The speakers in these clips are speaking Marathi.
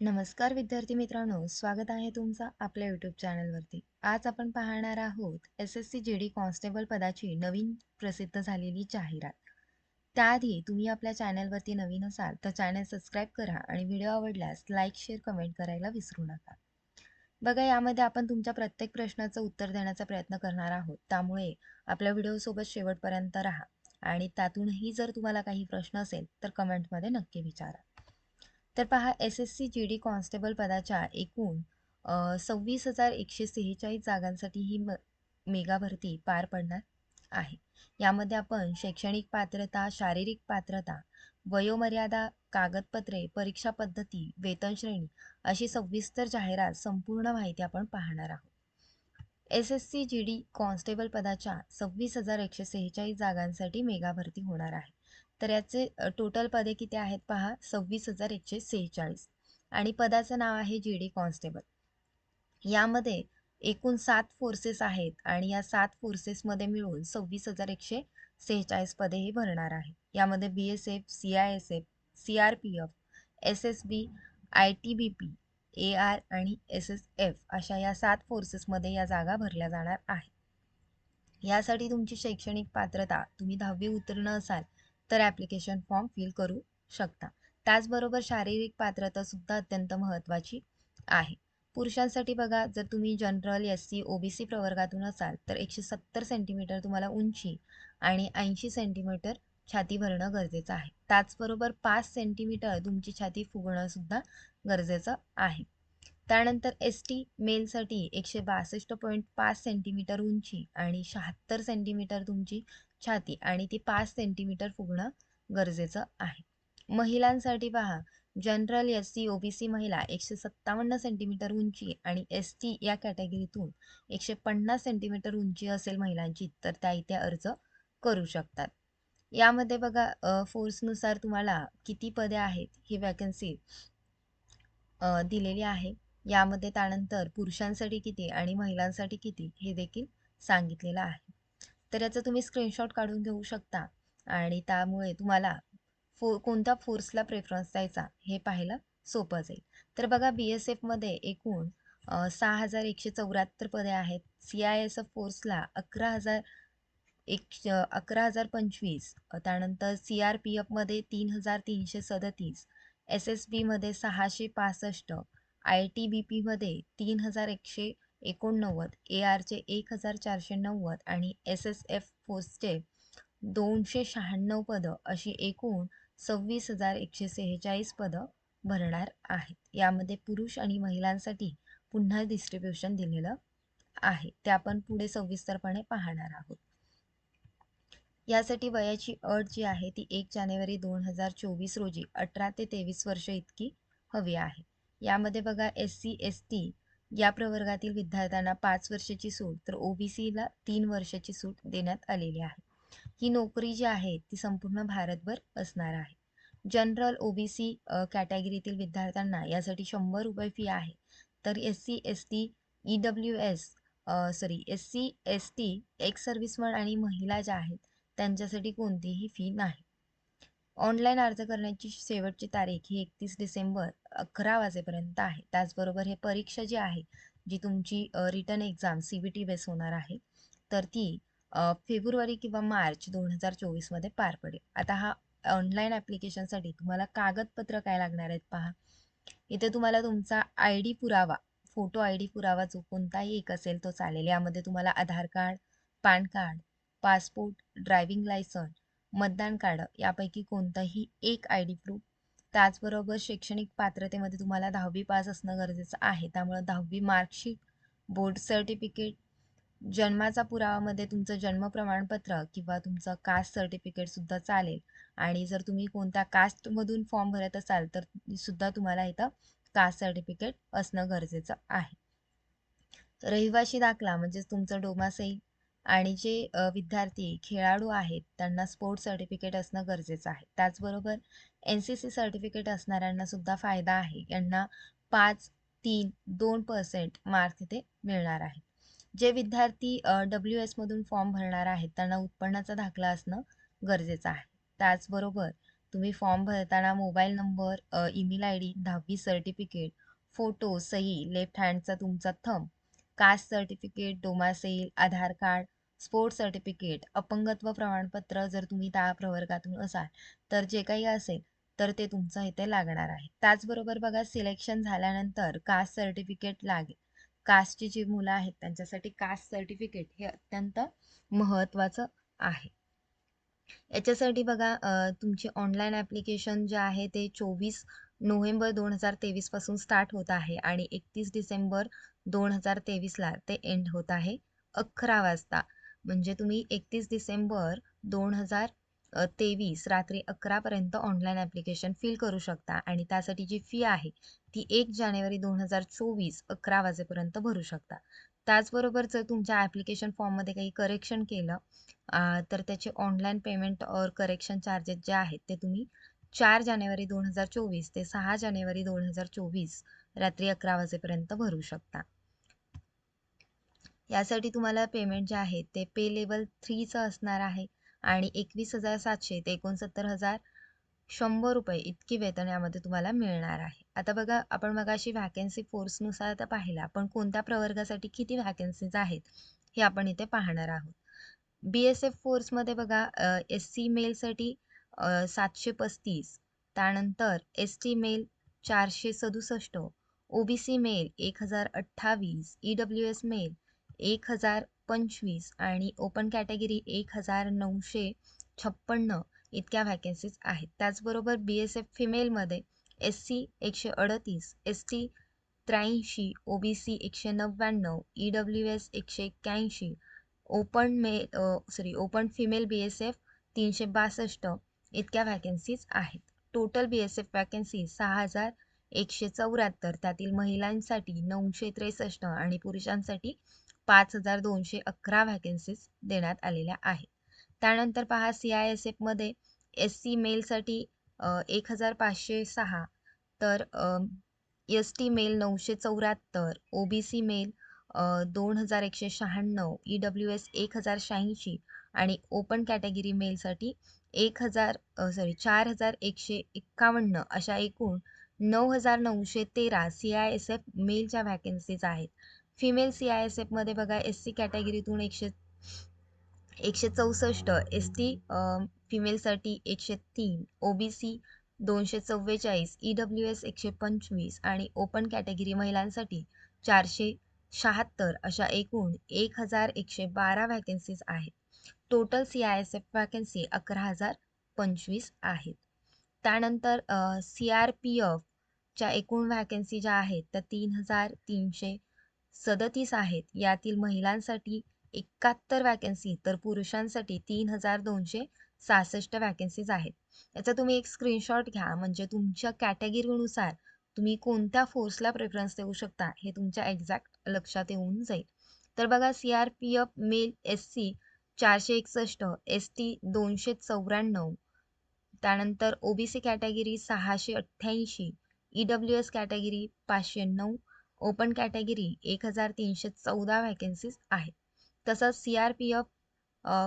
नमस्कार विद्यार्थी मित्रांनो, स्वागत आहे तुमचं आपल्या यूट्यूब चॅनलवरती. आज आपण पाहणार आहोत SSC GD कॉन्स्टेबल पदाची नवीन प्रसिद्ध झालेली जाहिरात. त्याआधी तुम्ही आपल्या चॅनलवरती नवीन असाल तर चॅनल सबस्क्राईब करा आणि व्हिडिओ आवडल्यास लाईक, शेअर, कमेंट करायला विसरू नका. बघा, यामध्ये आपण तुमच्या प्रत्येक प्रश्नाचं उत्तर देण्याचा प्रयत्न करणार आहोत. त्यामुळे आपल्या व्हिडिओसोबत शेवटपर्यंत राहा आणि त्यातूनही जर तुम्हाला काही प्रश्न असेल तर कमेंटमध्ये नक्की विचारा. तर पहा, SSC GD कॉन्स्टेबल पदाच्या एकूण 26,146 जागांसाठी ही मेगा भरती पार पडणार आहे. यामध्ये आपण शैक्षणिक पात्रता, शारीरिक पात्रता, वयोमर्यादा, कागदपत्रे, परीक्षा पद्धती, वेतन श्रेणी अशी सविस्तर जाहिरात संपूर्ण माहिती आपण पाहणार आहोत. SSC GD कॉन्स्टेबल पदाच्या 26,146 जागांसाठी मेगा भरती होणार आहे. तर याचे टोटल पदे किती आहेत पहा, 26,146 आणि पदाचं नाव आहे GD कॉन्स्टेबल. यामध्ये एकूण 7 फोर्सेस आहेत आणि या 7 फोर्सेसमध्ये मिळून 26,146 पदे ही भरणार आहे. यामध्ये BSF, CISF, CRPF, SSB, ITBP, AR आणि SSF अशा या 7 फोर्सेसमध्ये या जागा भरल्या जाणार आहेत. यासाठी तुमची शैक्षणिक पात्रता, तुम्ही 10वी उत्तीर्ण असाल तर ॲप्लिकेशन फॉर्म फिल करू शकता. त्याचबरोबर शारीरिक पात्रता सुद्धा अत्यंत महत्त्वाची आहे. पुरुषांसाठी बघा, जर तुम्ही जनरल, SC, OBC प्रवर्गातून असाल तर 170 सेंटीमीटर तुम्हाला उंची आणि 80 सेंटीमीटर छाती भरणं गरजेचं आहे. त्याचबरोबर 5 सेंटीमीटर तुमची छाती फुगणं सुद्धा गरजेचं आहे. त्यानंतर ST मेलसाठी 162.5 सेंटीमीटर उंची आणि 76 सेंटीमीटर तुमची छाती आणि ती 5 सेंटीमीटर फुगणं गरजेचं आहे. महिलांसाठी पहा, जनरल, SC, OBC महिला 157 सेंटीमीटर उंची आणि ST या कॅटेगरीतून 150 सेंटीमीटर उंची असेल महिलांची तर त्या इथे अर्ज करू शकतात. यामध्ये बघा, फोर्सनुसार तुम्हाला किती पदे आहेत ही वॅकन्सी दिलेली आहे. यामध्ये त्यानंतर पुरुषांसाठी किती आणि महिलांसाठी किती हे देखील सांगितलेलं आहे. तर याचा तुम्ही स्क्रीनशॉट काढून घेऊ शकता आणि त्यामुळे तुम्हाला कोणत्या फोर्सला प्रेफरन्स द्यायचा हे पाहायला सोपं जाईल. तर बघा, BSF मध्ये एकूण 6,174 पदे आहेत. CISF फोर्सला 11,025, त्यानंतर CRPF मध्ये 3,337, SSB मध्ये 665, ITBP मध्ये 3,189, AR चे 1,490 आणि SSF फोर्सचे 296 पदं अशी एकूण 26,146 पदं भरणार आहेत. यामध्ये पुरुष आणि महिलांसाठी पुन्हा डिस्ट्रीब्युशन दिलेलं आहे. ते आपण पुढे सविस्तरपणे पाहणार आहोत. यासाठी वयाची अट जी आहे ती 1 जानेवारी 2024 रोजी 18 ते 23 वर्ष इतकी हवी आहे. यामध्ये बघा, SC, ST या प्रवर्गातील विद्यार्थ्यांना 5 वर्षाची सूट तर OBCला 3 वर्षाची सूट देण्यात आलेली आहे. ही नोकरी जी आहे ती संपूर्ण भारतभर असणार आहे. जनरल, OBC कॅटेगरीतील विद्यार्थ्यांना यासाठी 100 रुपये फी आहे. तर SC, ST, SC, ST, x serviceman आणि महिला ज्या आहेत त्यांच्यासाठी कोणतीही फी नाही. ऑनलाईन अर्ज करण्याची शेवटची तारीख ही 31 डिसेंबर 11 वाजेपर्यंत आहे. त्याचबरोबर हे परीक्षा जी आहे, जी तुमची रिटन एक्झाम CBT बेस होणार आहे, तर ती फेब्रुवारी किंवा मार्च 2024 मध्ये पार पडेल. आता हा ऑनलाईन ॲप्लिकेशनसाठी तुम्हाला कागदपत्र काय लागणार आहेत पहा. इथे तुम्हाला तुमचा ID पुरावा, फोटो ID पुरावा जो कोणताही एक असेल तो चालेल. यामध्ये तुम्हाला Aadhaar card, PAN card, passport, driving licence, मतदान कार्ड यापैकी कोणताही एक ID प्रूफ. त्याचबरोबर शैक्षणिक पात्रतेमध्ये तुम्हाला 10वी पास असणं गरजेचं आहे. त्यामुळे 10वी मार्कशीट, बोर्ड सर्टिफिकेट, जन्माचा पुरावामध्ये तुमचं जन्म प्रमाणपत्र किंवा तुमचं कास्ट सर्टिफिकेट सुद्धा चालेल. आणि जर तुम्ही कोणत्या कास्टमधून फॉर्म भरत असाल तर सुद्धा तुम्हाला इथं कास्ट सर्टिफिकेट असणं गरजेचं आहे. रहिवाशी दाखला म्हणजेच तुमचं डोमासई आणि जे विद्यार्थी खेळाडू आहेत त्यांना स्पोर्ट्स सर्टिफिकेट असणं गरजेचं आहे. त्याचबरोबर NCC सर्टिफिकेट असणाऱ्यांना सुद्धा फायदा आहे. यांना 5, 3, 2% मार्क इथे मिळणार आहे. जे विद्यार्थी WS मधून फॉर्म भरणार आहेत त्यांना उत्पन्नाचा दाखला असणं गरजेचं आहे. त्याचबरोबर तुम्ही फॉर्म भरताना mobile number, email I D, 10वी सर्टिफिकेट, फोटो, सही, लेफ्ट हँडचा तुमचा थंब, कास्ट सर्टिफिकेट, डोमासेल, आधार कार्ड, स्पोर्ट्स सर्टिफिकेट, अपंगत्व प्रमाणपत्र जर तुम्ही त्या प्रवर्गातून असाल तर जे काही असेल तर ते तुमचं इथे लागणार आहे. त्याचबरोबर बघा सिलेक्शन झाल्यानंतर कास्ट सर्टिफिकेट लागेल. कास्टची जी मुलं आहेत त्यांच्यासाठी कास्ट सर्टिफिकेट हे अत्यंत महत्त्वाचं आहे. याच्यासाठी बघा तुमचे ऑनलाईन ॲप्लिकेशन जे आहे ते 24 नोव्हेंबर 2023 पासून स्टार्ट होत आहे आणि 31 डिसेंबर 2023ला ते एंड होत आहे 11 वाजता. म्हणजे तुम्ही 31 डिसेंबर 2023 रात्री 11 पर्यंत ऑनलाईन ॲप्लिकेशन फिल करू शकता आणि त्यासाठी जी फी आहे ती 1 जानेवारी 2024 11 वाजेपर्यंत भरू शकता. त्याचबरोबर जर तुमच्या ॲप्लिकेशन फॉर्ममध्ये काही करेक्शन केलं तर त्याचे ऑनलाईन पेमेंट और करेक्शन चार्जेस जे आहेत ते तुम्ही 4 जानेवारी 2024 ते 6 जानेवारी 2024 रात्री 11 वाजेपर्यंत भरू शकता. यासाठी तुम्हाला पेमेंट जे आहे ते पे लेवल 3चं असणार आहे आणि 21,700 ते 69,100 रुपये इतकी वेतन यामध्ये तुम्हाला मिळणार आहे. आता बघा आपण मगाशी व्हॅकन्सी फोर्सनुसार आता पाहिला, पण कोणत्या प्रवर्गासाठी किती व्हॅकन्सीज आहेत हे आपण इथे पाहणार आहोत. BSF फोर्समध्ये बघा SC मेलसाठी 735, त्यानंतर ST male 467, OBC male 1028, EWS male 1025 आणि ओपन कॅटेगरी 1956 इतक्या व्हॅकन्सीज आहेत. त्याचबरोबर BSF फिमेलमध्ये SC 138, ST 83, OBC 199, EWS 181, open female BSF 362 इतक्या व्हॅकन्सीज आहेत. टोटल BSF व्हॅकन्सी 6,174, त्यातील महिलांसाठी 963 आणि पुरुषांसाठी 5,211 व्हॅकन्सीज देण्यात आलेल्या आहेत. त्यानंतर पहा CISF मध्ये SC मेलसाठी 1,506, तर ST male 974, OBC male 2,196, EWS 1,086 आणि ओपन कॅटेगरी मेलसाठी 4,151 अशा एकूण 9,913 CISF मेलच्या व्हॅकन्सीज आहेत. फिमेल CISF मध्ये बघा SC कॅटेगरीतून 164, ST फिमेलसाठी 103, OBC 244, EWS 125 आणि ओपन कॅटेगरी महिलांसाठी 476 अशा एकूण 1,112 व्हॅकन्सीज आहेत. टोटल CISF व्हॅकन्सी 11,025 आहेत. त्यानंतर CRPF च्या एकूण व्हॅकन्सी ज्या आहेत त्या 3,337 आहेत. यातील महिलांसाठी 71 व्हॅकन्सी तर पुरुषांसाठी 3,266 व्हॅकन्सीज आहेत. याचा तुम्ही एक स्क्रीनशॉट घ्या, म्हणजे तुमच्या कॅटेगरीनुसार तुम्ही कोणत्या फोर्सला प्रेफरन्स देऊ शकता हे तुमच्या एक्झॅक्ट लक्षात येऊन जाईल. तर बघा CRPF मेल SC 461, ST 294, त्यानंतर OBC category 688, EWS category 509, open category 1,314 vacancies आहेत. तसंच CRPF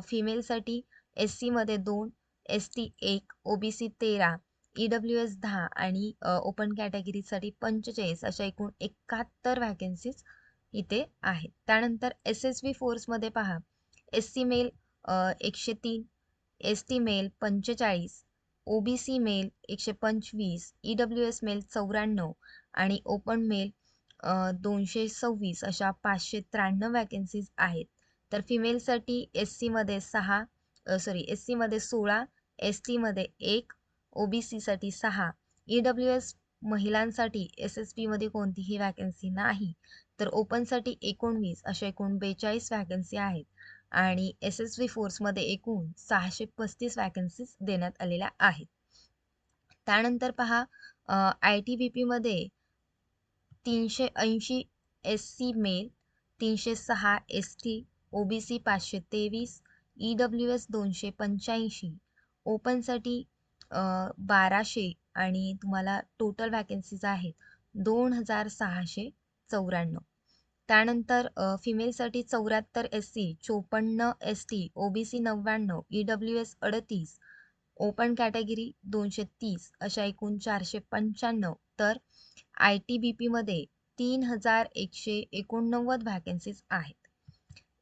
फिमेलसाठी SC मध्ये 2, ST 1, OBC 13, EWS 10 आणि ओपन कॅटेगरीसाठी 45 अशा एकूण 71 व्हॅकन्सीज इथे आहेत. त्यानंतर SSB फोर्समध्ये पहा SC male 103, ST male 45, OBC male 125, EWS male 94 आणि ओपन मेल 226 अशा 593 व्हॅकन्सीज आहेत. तर फिमेलसाठी SC मध्ये 16, ST मध्ये 1, OBC साठी 6, EWS महिलांसाठी SSB मध्ये कोणतीही व्हॅकन्सी नाही, तर ओपनसाठी 19 अशा एकूण 42 व्हॅकन्सी आहेत आणि SSB फोर्समध्ये एकूण 635 व्हॅकन्सीज देण्यात आलेल्या आहेत. त्यानंतर पहा ITBP मध्ये 380 SC male, 306 ST, OBC 523, EWS 285, ओपनसाठी 1200 आणि तुम्हाला टोटल व्हॅकन्सीज आहेत 2,694. त्यानंतर फिमेलसाठी 74 SC, 54 ST, OBC 99, EWS 38, open category 230 अशा एकूण 495, तर आय टी बी पीमध्ये 3189 व्हॅकन्सीज आहेत.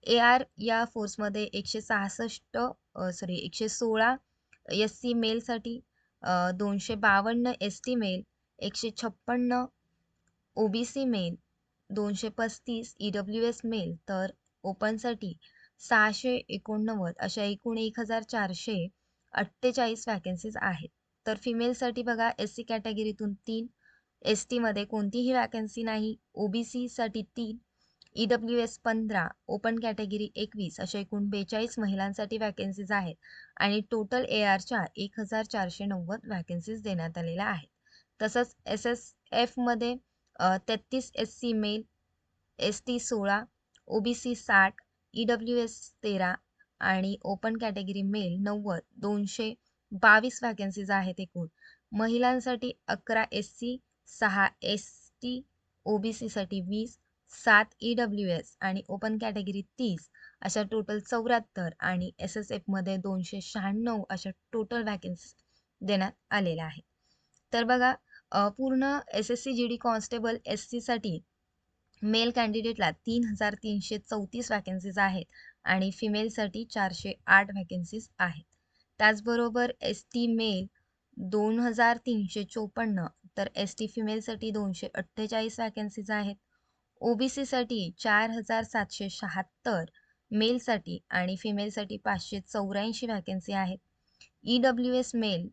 ए आर या फोर्समध्ये 116 एस सी मेलसाठी, 252 S T male, 156 OBC male, 235 EWS male, तर ओपनसाठी 689 अशा एकूण 1448 व्हॅकन्सीज आहेत. तर फिमेलसाठी बघा, एस सी कॅटेगरीतून 3, एस टीमध्ये कोणतीही व्हॅकन्सी नाही, ओबीसी साठी 3, EWS 15, ओपन कॅटेगरी 21 अशा एकूण 42 महिलांसाठी व्हॅकन्सीज आहेत आणि टोटल ए आरच्या 1490 व्हॅकन्सीज देण्यात आलेल्या आहेत. तसंच एस एस एफमध्ये 33 S C male, S T 16, OBC 60, EWS 13 आणि ओपन कॅटेगरी मेल 90, 222 व्हॅकन्सीज आहेत एकूण. महिलांसाठी 11 S C, 6 S T, OBC साठी 20, 7 EWS आणि ओपन कॅटेगरी 30 अशा टोटल 74 आणि एस एस एफमध्ये 296 अशा टोटल व्हॅकन्सी देण्यात आलेल्या आहेत. तर बघा, पूर्ण S S C G D constable S C साठी मेल कॅन्डिडेटला 3334 व्हॅकन्सीज आहेत आणि फिमेलसाठी 408 व्हॅकन्सीज आहेत. त्याचबरोबर एस टी मेल 2354, तर एस टी फिमेलसाठी 248 व्हॅकन्सीज आहेत. ओबीसी साठी 4776 मेलसाठी आणि फिमेलसाठी 584 व्हॅकन्सी आहेत. EWS मेल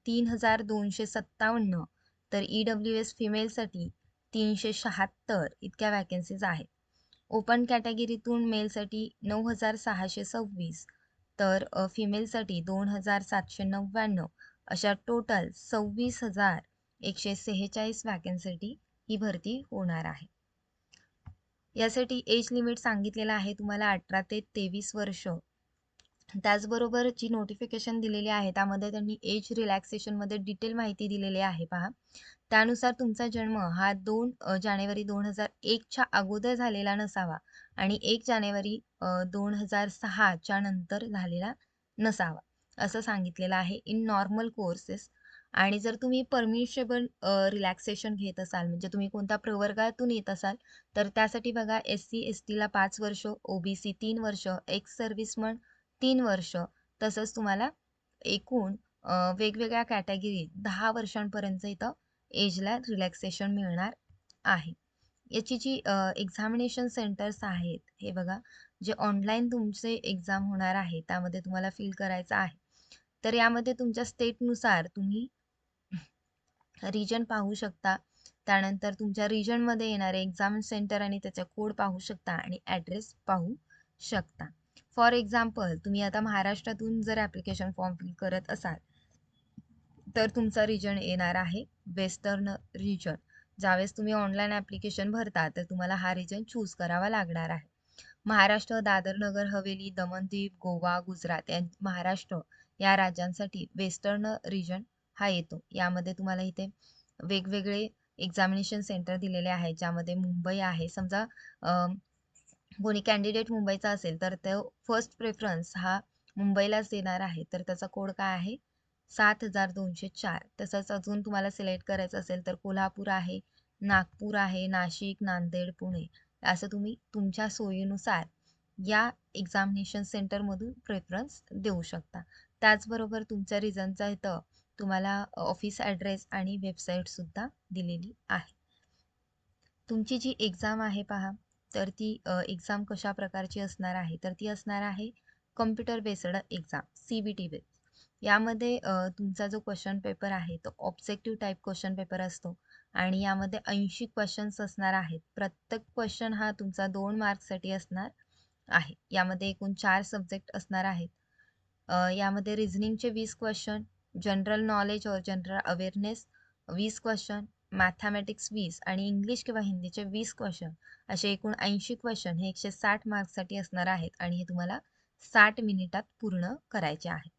3257, तर EWS फिमेलसाठी 376 इतक्या व्हॅकन्सीज आहेत. ओपन कॅटेगरीतून मेलसाठी 9626, तर फिमेलसाठी 2799 अशा टोटल 26146 व्हॅकन्सीसाठी ही भरती होणार आहे. यासाठी एज लिमिट सांगितलेलं आहे तुम्हाला 18 ते 23 वर्ष. त्याचबरोबर जी नोटिफिकेशन दिलेली आहे त्यामध्ये त्यांनी एज रिलॅक्सेशनमध्ये डिटेल माहिती दिलेली आहे पहा. त्यानुसार तुमचा जन्म हा 2 जानेवारी 2001च्या अगोदर झालेला नसावा आणि 1 जानेवारी 2006च्या नंतर झालेला नसावा असं सांगितलेलं आहे इन नॉर्मल कोर्सेस. आणि जर तुम्ही परमिशेबल रिलॅक्सेशन घेत असाल, म्हणजे तुम्ही कोणत्या प्रवर्गातून येत असाल, तर त्यासाठी बघा, एस सी एस टीला 5 वर्ष, ओबीसी 3 वर्ष, एक्स सर्व्हिसमन 3 वर्ष, तसंच तुम्हाला एकूण वेगवेगळ्या कॅटेगरीत 10 वर्षांपर्यंत इथं एजला रिलॅक्सेशन मिळणार आहे. याची जी एक्झामिनेशन सेंटर्स आहेत, हे बघा, जे ऑनलाईन तुमचे एक्झाम होणार आहे त्यामध्ये तुम्हाला फिल करायचं आहे. तर यामध्ये तुमच्या स्टेटनुसार तुम्ही रिजन पाहू शकता. त्यानंतर तुमच्या रिजनमध्ये येणारे एक्झाम सेंटर आणि त्याचा कोड पाहू शकता आणि ॲड्रेस पाहू शकता. फॉर एक्झाम्पल, तुम्ही आता महाराष्ट्रातून जर ॲप्लिकेशन फॉर्म फिल करत असाल तर तुमचा रिजन येणार आहे वेस्टर्न रिजन. ज्यावेळेस तुम्ही ऑनलाईन ॲप्लिकेशन भरता तर तुम्हाला हा रिजन चूज करावा लागणार आहे. महाराष्ट्र, दादर नगर हवेली, दमण-दीव, गोवा, गुजरात महाराष्ट्र या राज्यांसाठी वेस्टर्न रिजन हा येतो. यामध्ये तुम्हाला इथे वेगवेगळे एक्झामिनेशन सेंटर दिलेले आहेत, ज्यामध्ये मुंबई आहे. समजा कोणी कॅन्डिडेट मुंबईचा असेल तर तो फर्स्ट प्रेफरन्स हा मुंबईलाच देणार आहे, तर त्याचा कोड काय आहे 7204. तसंच अजून तुम्हाला सिलेक्ट करायचं असेल तर कोल्हापूर आहे, नागपूर आहे, नाशिक, नांदेड, पुणे, असं तुम्ही तुमच्या सोयीनुसार या एक्झामिनेशन सेंटरमधून प्रेफरन्स देऊ शकता. त्याचबरोबर तुमच्या रिजनचा इथं तुम्हाला ऑफिस ॲड्रेस आणि वेबसाईटसुद्धा दिलेली आहे. तुमची जी एक्झाम आहे पहा, तर ती एक्झाम कशा प्रकारची असणार आहे, तर ती असणार आहे computer based exam, CBT base. यामध्ये तुमचा जो क्वेश्चन पेपर आहे तो ऑब्जेक्टिव्ह टाईप क्वेश्चन पेपर असतो आणि यामध्ये 80 क्वेश्चन्स असणार आहेत. प्रत्येक क्वेश्चन हा तुमचा 2 मार्क्ससाठी असणार आहे. यामध्ये एकूण 4 सब्जेक्ट असणार आहेत. यामध्ये रिझनिंगचे 20 क्वेश्चन, जनरल नॉलेज और जनरल अवेअरनेस 20 क्वेश्चन, मॅथमॅटिक्स 20 आणि इंग्लिश किंवा हिंदीचे 20 क्वेश्चन, असे एकूण 80 क्वेश्चन हे 160 मार्क्ससाठी असणार आहेत आणि हे तुम्हाला 60 मिनिटात पूर्ण करायचे आहे.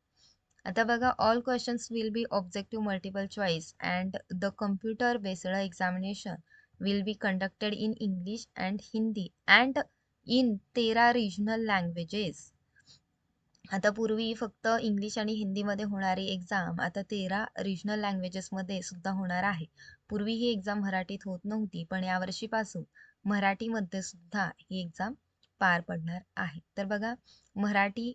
आता बघा, all questions will be objective multiple choice and the computer based examination will be conducted in English and Hindi and in 13 regional languages. आता पूर्वी फक्त इंग्लिश आणि हिंदीमध्ये होणारी एक्झाम आता 13 रिजनल लँग्वेजेसमध्ये सुद्धा होणार आहे. पूर्वी ही एक्झाम मराठीत होत नव्हती, पण यावर्षीपासून मराठीमध्ये सुद्धा ही एक्झाम पार पडणार आहे. तर बघा, मराठी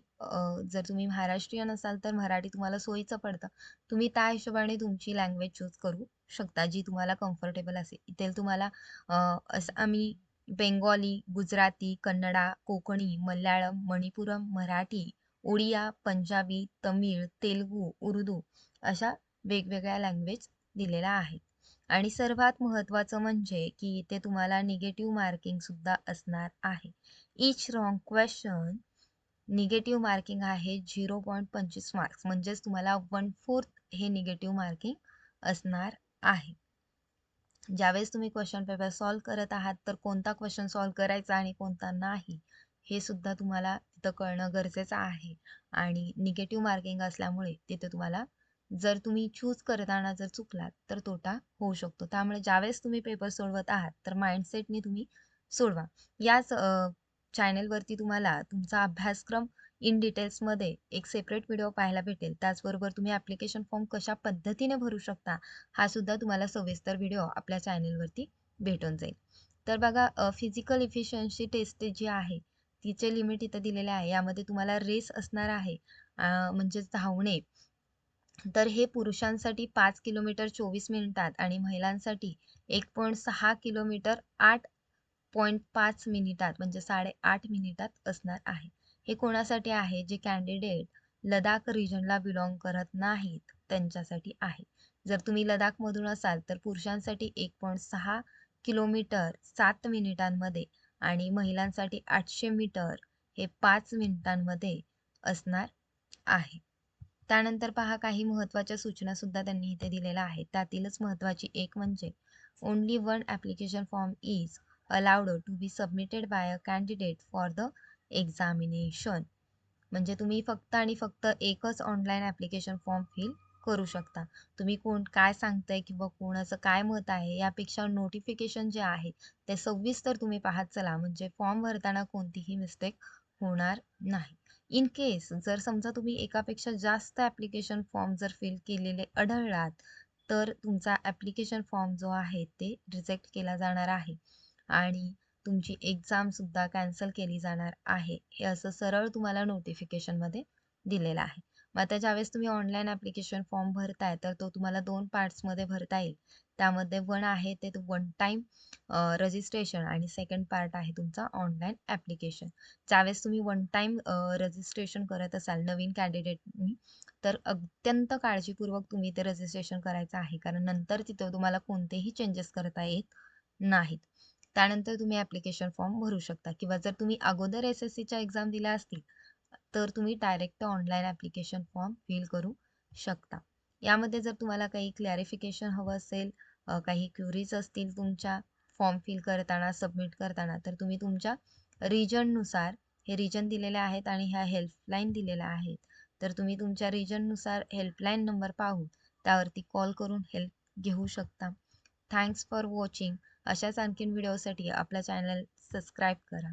जर तुम्ही महाराष्ट्रीयन असाल तर मराठी तुम्हाला सोयीचं पडतं. तुम्ही त्या हिशोबाने तुमची लँग्वेज चूज करू शकता, जी तुम्हाला कम्फर्टेबल असेल. इथे तुम्हाला आसामी, बेंगॉली, गुजराती, कन्नडा, कोकणी, मल्याळम, मणिपुरम, मराठी, ओडिया, पंजाबी, तमिळ, तेलुगू, उर्दू अशा वेगवेगळ्या लँग्वेज दिलेल्या आहेत. आणि सर्वात महत्त्वाचं म्हणजे की इथे तुम्हाला निगेटिव्ह मार्किंग सुद्धा असणार आहे. इच रॉंग क्वेश्चन निगेटिव्ह मार्किंग आहे 0.25 मार्क्स, म्हणजेच तुम्हाला 1/4 हे निगेटिव्ह मार्किंग असणार आहे. ज्यावेळेस तुम्ही क्वेश्चन पेपर सॉल्व्ह करत आहात तर कोणता क्वेश्चन सॉल्व्ह करायचा आणि कोणता नाही हे सुद्धा तुम्हाला तिथं कळणं गरजेचं आहे. आणि निगेटिव्ह मार्किंग असल्यामुळे तिथे तुम्हाला जर तुम्ही चूज करताना जर चुकलात तर तोटा होऊ शकतो. त्यामुळे ज्यावेळेस तुम्ही पेपर सोडवत आहात तर माइंडसेटनी तुम्ही सोडवा. याच चॅनेलवरती तुम्हाला तुमचा अभ्यासक्रम इन डिटेल्समध्ये एक सेपरेट व्हिडिओ पाहायला भेटेल. त्याचबरोबर तुम्ही ॲप्लिकेशन फॉर्म कशा पद्धतीने भरू शकता हा सुद्धा तुम्हाला सविस्तर व्हिडिओ आपल्या चॅनेलवरती भेटून जाईल. तर बघा, फिजिकल इफिशियन्सी टेस्ट जी आहे तिचे लिमिट इथं दिलेले आहे. यामध्ये तुम्हाला रेस असणार आहे, म्हणजेच धावणे. तर हे पुरुषांसाठी 5 किलोमीटर 24 मिनिटात आणि महिलांसाठी 1.6 किलोमीटर 8.5 मिनिटात, म्हणजे 8.5 मिनिटात असणार आहे. हे कोणासाठी आहे? जे कॅन्डिडेट लडाख रिजनला बिलॉंग करत नाहीत त्यांच्यासाठी आहे. जर तुम्ही लडाखमधून असाल तर पुरुषांसाठी 1.6 किलोमीटर 7 मिनिटांमध्ये आणि महिलांसाठी 800 मीटर हे 5 मिनिटांमध्ये असणार आहे. त्यानंतर पहा, काही महत्त्वाच्या सूचना सुद्धा त्यांनी इथे दिलेल्या आहेत. त्यातीलच महत्त्वाची एक म्हणजे only one application form is allowed to be submitted by a candidate for the examination. म्हणजे तुम्ही फक्त आणि फक्त एकच ऑनलाईन ॲप्लिकेशन फॉर्म फिल करू शकता. तुम्ही कोण काय सांगताय किंवा कोणाचं काय मत आहे यापेक्षा नोटिफिकेशन जे आहे ते सविस्तर तुम्ही पाहत चला, म्हणजे फॉर्म भरताना कोणतीही मिस्टेक होणार नाही. इन केस जर समजा तुम्ही एकापेक्षा जास्त ॲप्लिकेशन फॉर्म जर फिल केलेले आढळलात तर तुमचा ॲप्लिकेशन फॉर्म जो आहे ते रिजेक्ट केला जाणार आहे आणि तुमची एक्झाम सुद्धा कॅन्सल केली जाणार आहे. हे असं सरळ तुम्हाला नोटिफिकेशनमध्ये दिलेलं आहे. मग आता ज्यावेळेस तुम्ही ऑनलाईन ॲप्लिकेशन फॉर्म भरताय तर तो तुम्हाला 2 पार्ट्समध्ये भरता येईल. त्यामध्ये वन आहे ते वन टाईम रजिस्ट्रेशन आणि सेकंड पार्ट आहे तुमचा ऑनलाईन ॲप्लिकेशन. ज्यावेळेस तुम्ही वन टाईम रजिस्ट्रेशन करत असाल नवीन कॅन्डिडेटनी तर अत्यंत काळजीपूर्वक तुम्ही ते रजिस्ट्रेशन करायचं आहे, कारण नंतर तिथं तुम्हाला कोणतेही चेंजेस करता येत नाहीत. त्यानंतर तुम्ही ॲप्लिकेशन फॉर्म भरू शकता किंवा जर तुम्ही अगोदर SSCच्या एक्झाम दिल्या असतील तर तुम्ही direct online application form fill करू शकता. यामध्ये जर तुम्हाला काही क्लॅरिफिकेशन हवं असेल, काही क्युरीज असतील तुमच्या फॉर्म फिल करताना, सबमिट करताना, तर तुम्ही तुमच्या रिजननुसार हे रिजन दिलेले आहेत आणि ह्या हेल्पलाईन दिलेल्या आहेत. तर तुम्ही तुमच्या रिजननुसार हेल्पलाईन नंबर पाहून त्यावरती कॉल करून हेल्प घेऊ शकता. Thanks for watching. अशाच आणखीन व्हिडिओसाठी आपला चॅनल सबस्क्राईब करा.